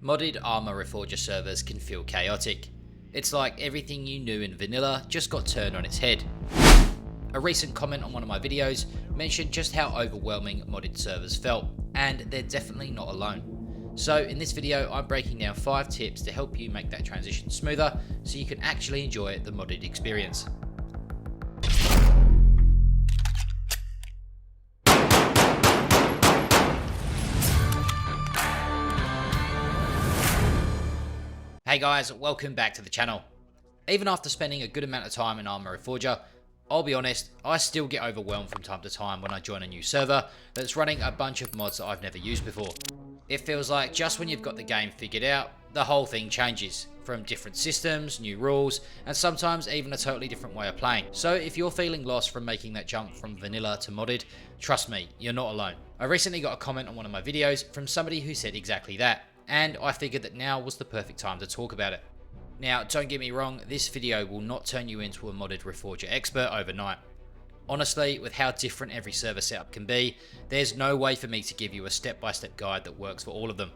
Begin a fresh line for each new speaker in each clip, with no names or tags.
Modded Arma Reforger servers can feel chaotic. It's like everything you knew in vanilla just got turned on its head. A recent comment on one of my videos mentioned just how overwhelming modded servers felt, and they're definitely not alone. So in this video I'm breaking down 5 tips to help you make that transition smoother so you can actually enjoy the modded experience. Hey guys, welcome back to the channel. Even after spending a good amount of time in Arma Reforger, I'll be honest, I still get overwhelmed from time to time when I join a new server that's running a bunch of mods that I've never used before. It feels like just when you've got the game figured out, the whole thing changes, from different systems, new rules, and sometimes even a totally different way of playing. So if you're feeling lost from making that jump from vanilla to modded, trust me, you're not alone. I recently got a comment on one of my videos from somebody who said exactly that, and I figured that now was the perfect time to talk about it. Now, don't get me wrong, this video will not turn you into a modded Reforger expert overnight. Honestly, with how different every server setup can be, there's no way for me to give you a step-by-step guide that works for all of them.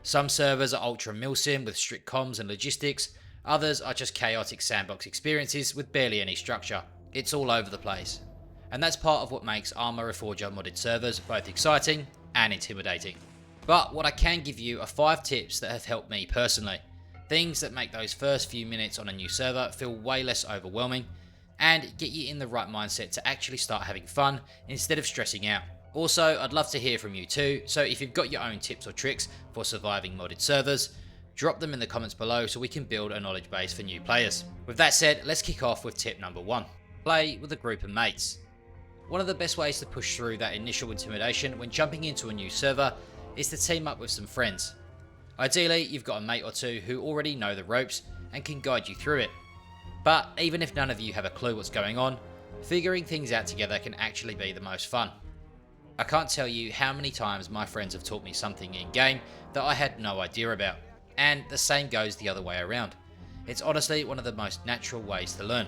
Some servers are ultra milsim with strict comms and logistics, others are just chaotic sandbox experiences with barely any structure. It's all over the place. And that's part of what makes Arma Reforger modded servers both exciting and intimidating. But what I can give you are 5 tips that have helped me personally. Things that make those first few minutes on a new server feel way less overwhelming and get you in the right mindset to actually start having fun instead of stressing out. Also, I'd love to hear from you too, so if you've got your own tips or tricks for surviving modded servers, drop them in the comments below so we can build a knowledge base for new players. With that said, let's kick off with tip number 1. Play with a group of mates. One of the best ways to push through that initial intimidation when jumping into a new server is to team up with some friends. Ideally, you've got a mate or two who already know the ropes and can guide you through it. But even if none of you have a clue what's going on, figuring things out together can actually be the most fun. I can't tell you how many times my friends have taught me something in game that I had no idea about, and the same goes the other way around. It's honestly one of the most natural ways to learn.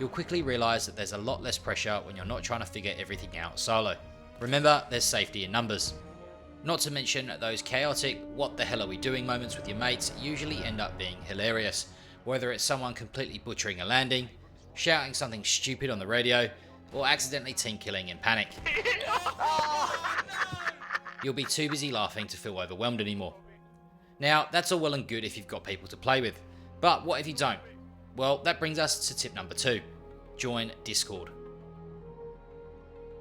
You'll quickly realise that there's a lot less pressure when you're not trying to figure everything out solo. Remember, there's safety in numbers. Not to mention those chaotic "what the hell are we doing" moments with your mates usually end up being hilarious, whether it's someone completely butchering a landing, shouting something stupid on the radio, or accidentally team killing in panic. You'll be too busy laughing to feel overwhelmed anymore. Now, that's all well and good if you've got people to play with, but what if you don't? Well, that brings us to tip number 2. Join Discord.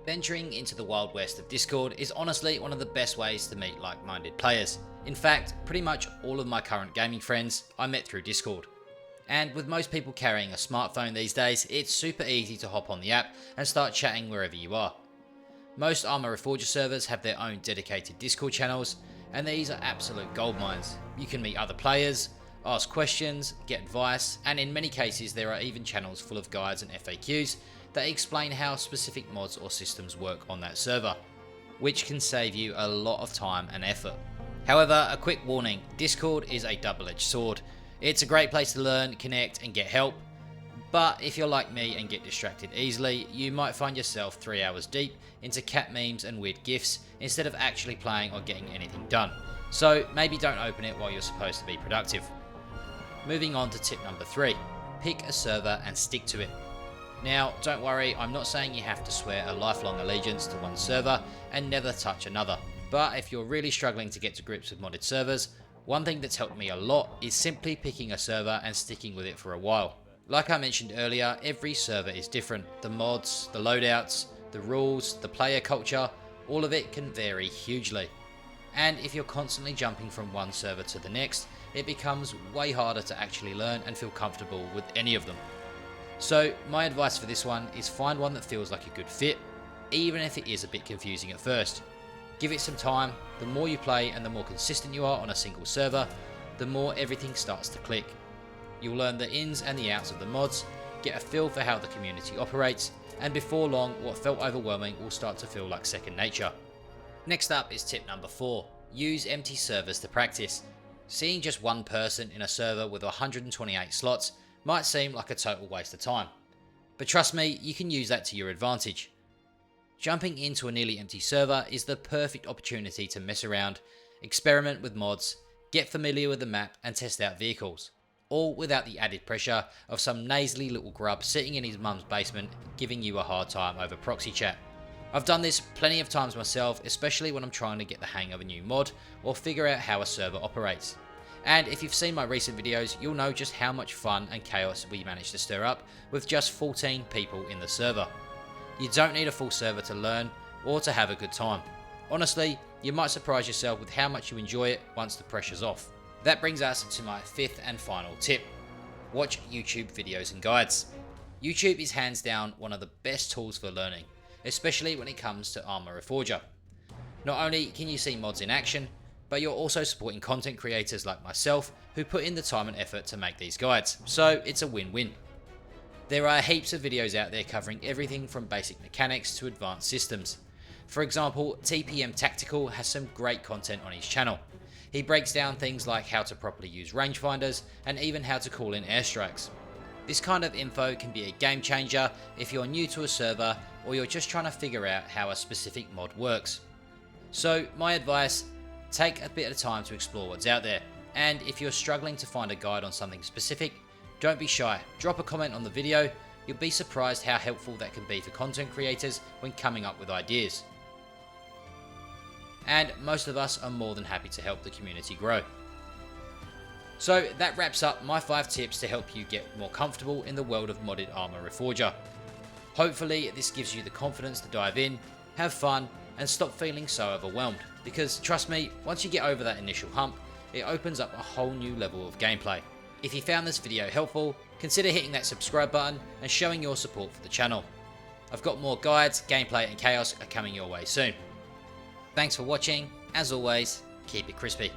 Venturing into the wild west of Discord is honestly one of the best ways to meet like-minded players. In fact, pretty much all of my current gaming friends I met through Discord. And with most people carrying a smartphone these days, it's super easy to hop on the app and start chatting wherever you are. Most Arma Reforger servers have their own dedicated Discord channels, and these are absolute goldmines. You can meet other players, ask questions, get advice, and in many cases there are even channels full of guides and FAQs that explain how specific mods or systems work on that server, which can save you a lot of time and effort. However, a quick warning, Discord is a double-edged sword. It's a great place to learn, connect and get help, but if you're like me and get distracted easily, you might find yourself 3 hours deep into cat memes and weird gifs instead of actually playing or getting anything done. So maybe don't open it while you're supposed to be productive. Moving on to tip number 3, pick a server and stick to it. Now, don't worry, I'm not saying you have to swear a lifelong allegiance to one server and never touch another. But if you're really struggling to get to grips with modded servers, one thing that's helped me a lot is simply picking a server and sticking with it for a while. Like I mentioned earlier, every server is different. The mods, the loadouts, the rules, the player culture, all of it can vary hugely. And if you're constantly jumping from one server to the next, it becomes way harder to actually learn and feel comfortable with any of them. So my advice for this one is find one that feels like a good fit, even if it is a bit confusing at first. Give it some time. The more you play and the more consistent you are on a single server, the more everything starts to click. You'll learn the ins and the outs of the mods, get a feel for how the community operates, and before long what felt overwhelming will start to feel like second nature. Next up is tip number 4. Use empty servers to practice. Seeing just one person in a server with 128 slots might seem like a total waste of time, but trust me, you can use that to your advantage. Jumping into a nearly empty server is the perfect opportunity to mess around, experiment with mods, get familiar with the map and test out vehicles, all without the added pressure of some nasally little grub sitting in his mum's basement giving you a hard time over proxy chat. I've done this plenty of times myself, especially when I'm trying to get the hang of a new mod or figure out how a server operates. And if you've seen my recent videos, you'll know just how much fun and chaos we managed to stir up with just 14 people in the server. You don't need a full server to learn or to have a good time. Honestly, you might surprise yourself with how much you enjoy it once the pressure's off. That brings us to my fifth and final tip. Watch YouTube videos and guides. YouTube is hands down one of the best tools for learning, especially when it comes to Arma Reforger. Not only can you see mods in action, but you're also supporting content creators like myself who put in the time and effort to make these guides, so it's a win-win. There are heaps of videos out there covering everything from basic mechanics to advanced systems. For example, TPM Tactical has some great content on his channel. He breaks down things like how to properly use rangefinders and even how to call in airstrikes. This kind of info can be a game changer if you're new to a server or you're just trying to figure out how a specific mod works. So my advice, take a bit of time to explore what's out there, and if you're struggling to find a guide on something specific, don't be shy, drop a comment on the video. You'll be surprised how helpful that can be for content creators when coming up with ideas. And most of us are more than happy to help the community grow. So that wraps up my 5 tips to help you get more comfortable in the world of modded Arma Reforger. Hopefully this gives you the confidence to dive in, have fun, and stop feeling so overwhelmed, because trust me, once you get over that initial hump, it opens up a whole new level of gameplay. If you found this video helpful, consider hitting that subscribe button and showing your support for the channel. I've got more guides, gameplay and chaos are coming your way soon. Thanks for watching, as always, keep it crispy.